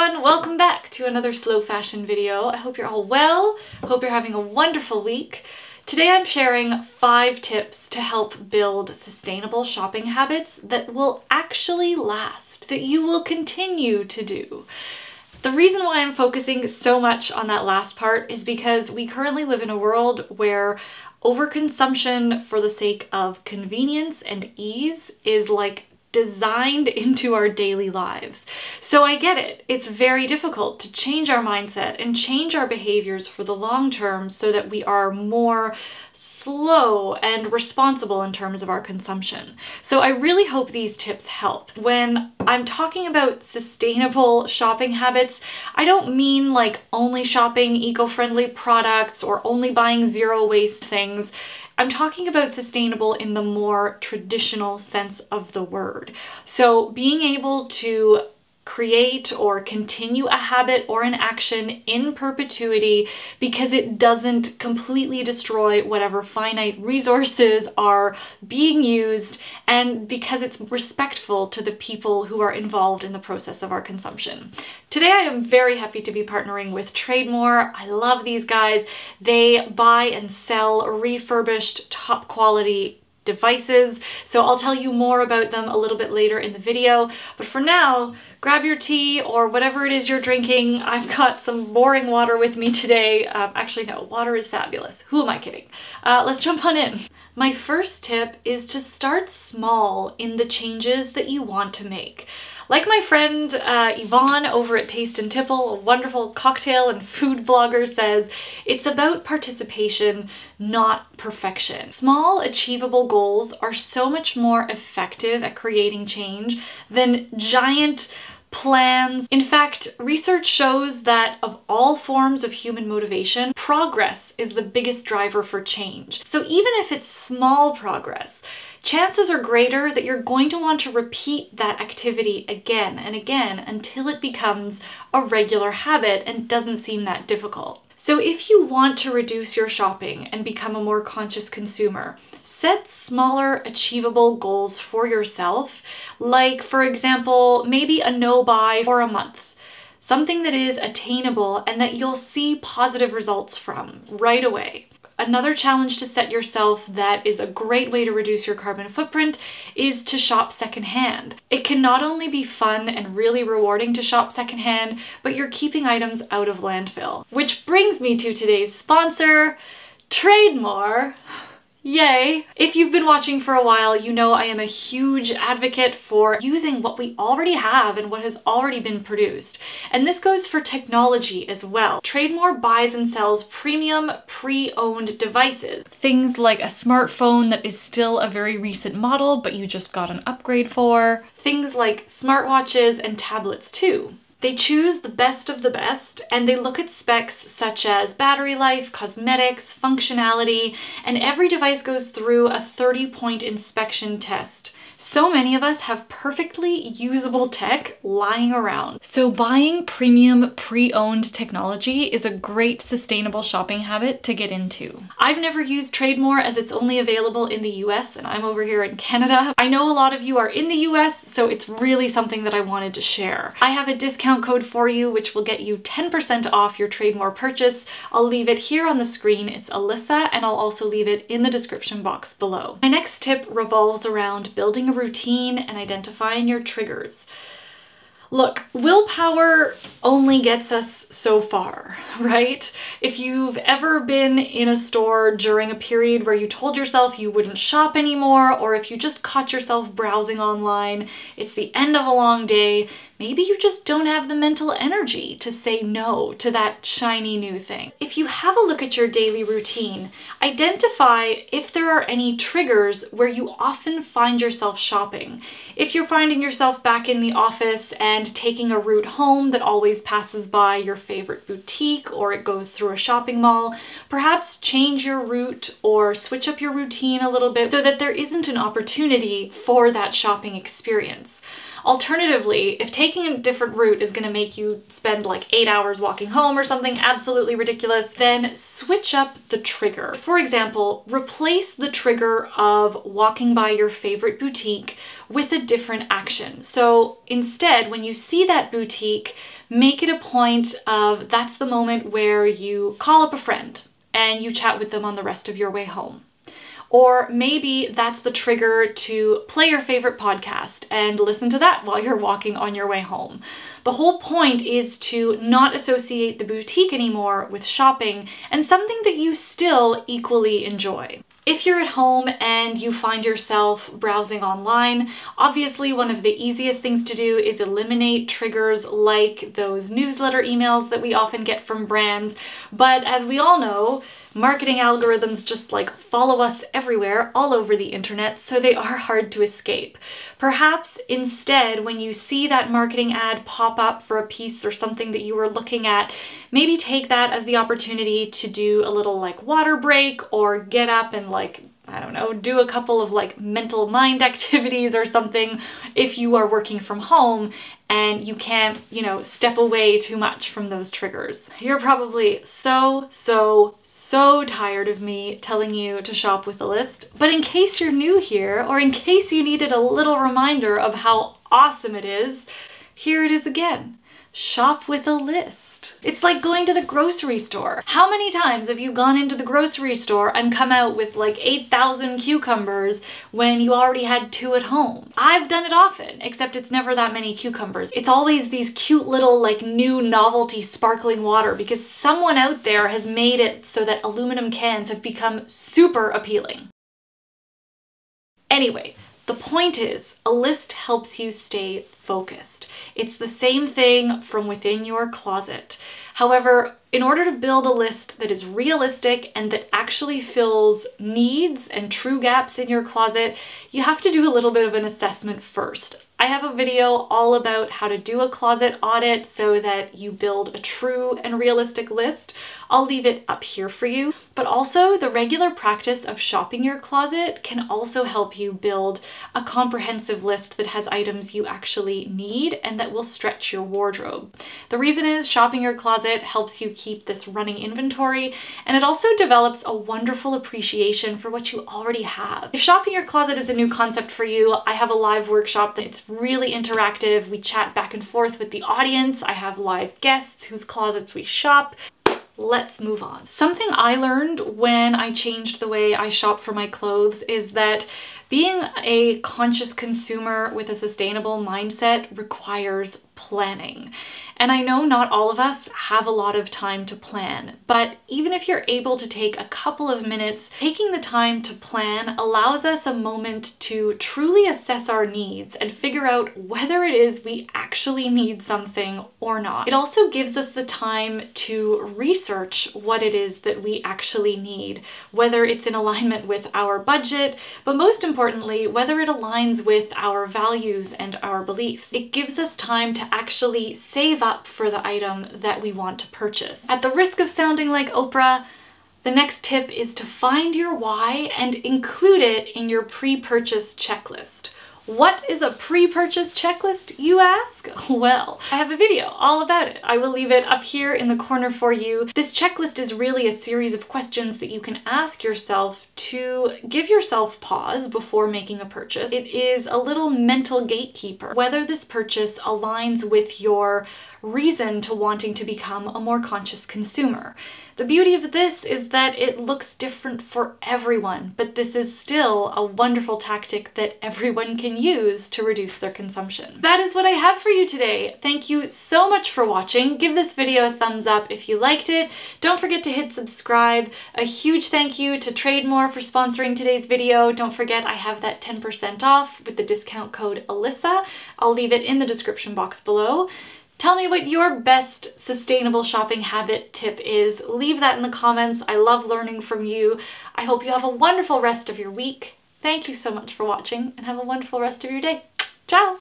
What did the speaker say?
everyone, welcome back to another slow fashion video. I hope you're all well, hope you're having a wonderful week. Today I'm sharing 5 tips to help build sustainable shopping habits that will actually last, that you will continue to do. The reason why I'm focusing so much on that last part is because we currently live in a world where overconsumption for the sake of convenience and ease is like designed into our daily lives. So I get it. It's very difficult to change our mindset and change our behaviors for the long term so that we are more slow and responsible in terms of our consumption. So I really hope these tips help. When I'm talking about sustainable shopping habits, I don't mean like only shopping eco-friendly products or only buying zero waste things. I'm talking about sustainable in the more traditional sense of the word. So being able to create or continue a habit or an action in perpetuity because it doesn't completely destroy whatever finite resources are being used and because it's respectful to the people who are involved in the process of our consumption. Today I am very happy to be partnering with Trademore. I love these guys. They buy and sell refurbished top quality devices, so I'll tell you more about them a little bit later in the video. But for now, grab your tea or whatever it is you're drinking. I've got some boring water with me today. Actually, no, water is fabulous. Who am I kidding? Let's jump on in. My first tip is to start small in the changes that you want to make. Like my friend Yvonne over at Taste and Tipple, a wonderful cocktail and food blogger, says, it's about participation, not perfection. Small, achievable goals are so much more effective at creating change than giant plans. In fact, research shows that of all forms of human motivation, progress is the biggest driver for change. So even if it's small progress, chances are greater that you're going to want to repeat that activity again and again until it becomes a regular habit and doesn't seem that difficult. So if you want to reduce your shopping and become a more conscious consumer, set smaller, achievable goals for yourself, like, for example, maybe a no-buy for a month. Something that is attainable and that you'll see positive results from right away. Another challenge to set yourself that is a great way to reduce your carbon footprint is to shop secondhand. It can not only be fun and really rewarding to shop secondhand, but you're keeping items out of landfill. Which brings me to today's sponsor, Trademore. Yay! If you've been watching for a while, you know I am a huge advocate for using what we already have and what has already been produced. And this goes for technology as well. Trademore buys and sells premium, pre-owned devices. Things like a smartphone that is still a very recent model, but you just got an upgrade for. Things like smartwatches and tablets too. They choose the best of the best, and they look at specs such as battery life, cosmetics, functionality, and every device goes through a 30-point inspection test. So many of us have perfectly usable tech lying around. So buying premium pre-owned technology is a great sustainable shopping habit to get into. I've never used Trademore as it's only available in the US and I'm over here in Canada. I know a lot of you are in the US, so it's really something that I wanted to share. I have a discount code for you which will get you 10% off your Trademore purchase. I'll leave it here on the screen. It's Alyssa, and I'll also leave it in the description box below. My next tip revolves around building a routine and identifying your triggers. Look, willpower only gets us so far, right? If you've ever been in a store during a period where you told yourself you wouldn't shop anymore, or if you just caught yourself browsing online, it's the end of a long day, maybe you just don't have the mental energy to say no to that shiny new thing. If you have a look at your daily routine, identify if there are any triggers where you often find yourself shopping. If you're finding yourself back in the office and taking a route home that always passes by your favorite boutique or it goes through a shopping mall, perhaps change your route or switch up your routine a little bit so that there isn't an opportunity for that shopping experience. Alternatively, if taking a different route is gonna make you spend like 8 hours walking home or something absolutely ridiculous, then switch up the trigger. For example, replace the trigger of walking by your favorite boutique with a different action. So instead, when you see that boutique, make it a point of that's the moment where you call up a friend and you chat with them on the rest of your way home. Or maybe that's the trigger to play your favorite podcast and listen to that while you're walking on your way home. The whole point is to not associate the boutique anymore with shopping and something that you still equally enjoy. If you're at home and you find yourself browsing online, obviously one of the easiest things to do is eliminate triggers like those newsletter emails that we often get from brands. But as we all know, marketing algorithms just like follow us everywhere, all over the internet, so they are hard to escape. Perhaps instead, when you see that marketing ad pop up for a piece or something that you were looking at, maybe take that as the opportunity to do a little like water break or get up and like, I don't know, do a couple of like mental mind activities or something if you are working from home and you can't, step away too much from those triggers. You're probably so tired of me telling you to shop with a list. But in case you're new here, or in case you needed a little reminder of how awesome it is, here it is again. Shop with a list. It's like going to the grocery store. How many times have you gone into the grocery store and come out with like 8,000 cucumbers when you already had 2 at home? I've done it often, except it's never that many cucumbers. It's always these cute little like new novelty sparkling water because someone out there has made it so that aluminum cans have become super appealing. Anyway, the point is, a list helps you stay focused. It's the same thing from within your closet. However, in order to build a list that is realistic and that actually fills needs and true gaps in your closet, you have to do a little bit of an assessment first. I have a video all about how to do a closet audit so that you build a true and realistic list. I'll leave it up here for you. But also, the regular practice of shopping your closet can also help you build a comprehensive list that has items you actually need and that will stretch your wardrobe. The reason is shopping your closet helps you keep this running inventory, and it also develops a wonderful appreciation for what you already have. If shopping your closet is a new concept for you, I have a live workshop that's really interactive. We chat back and forth with the audience. I have live guests whose closets we shop. Let's move on. Something I learned when I changed the way I shop for my clothes is that being a conscious consumer with a sustainable mindset requires planning. And I know not all of us have a lot of time to plan, but even if you're able to take a couple of minutes, taking the time to plan allows us a moment to truly assess our needs and figure out whether it is we actually need something or not. It also gives us the time to research what it is that we actually need, whether it's in alignment with our budget, but most importantly, whether it aligns with our values and our beliefs. It gives us time to actually save up for the item that we want to purchase. At the risk of sounding like Oprah, the next tip is to find your why and include it in your pre-purchase checklist. What is a pre-purchase checklist, you ask? Well, I have a video all about it. I will leave it up here in the corner for you. This checklist is really a series of questions that you can ask yourself to give yourself pause before making a purchase. It is a little mental gatekeeper, whether this purchase aligns with your reason to wanting to become a more conscious consumer. The beauty of this is that it looks different for everyone, but this is still a wonderful tactic that everyone can use to reduce their consumption. That is what I have for you today. Thank you so much for watching. Give this video a thumbs up if you liked it. Don't forget to hit subscribe. A huge thank you to Trademore for sponsoring today's video. Don't forget I have that 10% off with the discount code Alyssa. I'll leave it in the description box below. Tell me what your best sustainable shopping habit tip is. Leave that in the comments. I love learning from you. I hope you have a wonderful rest of your week. Thank you so much for watching and have a wonderful rest of your day. Ciao!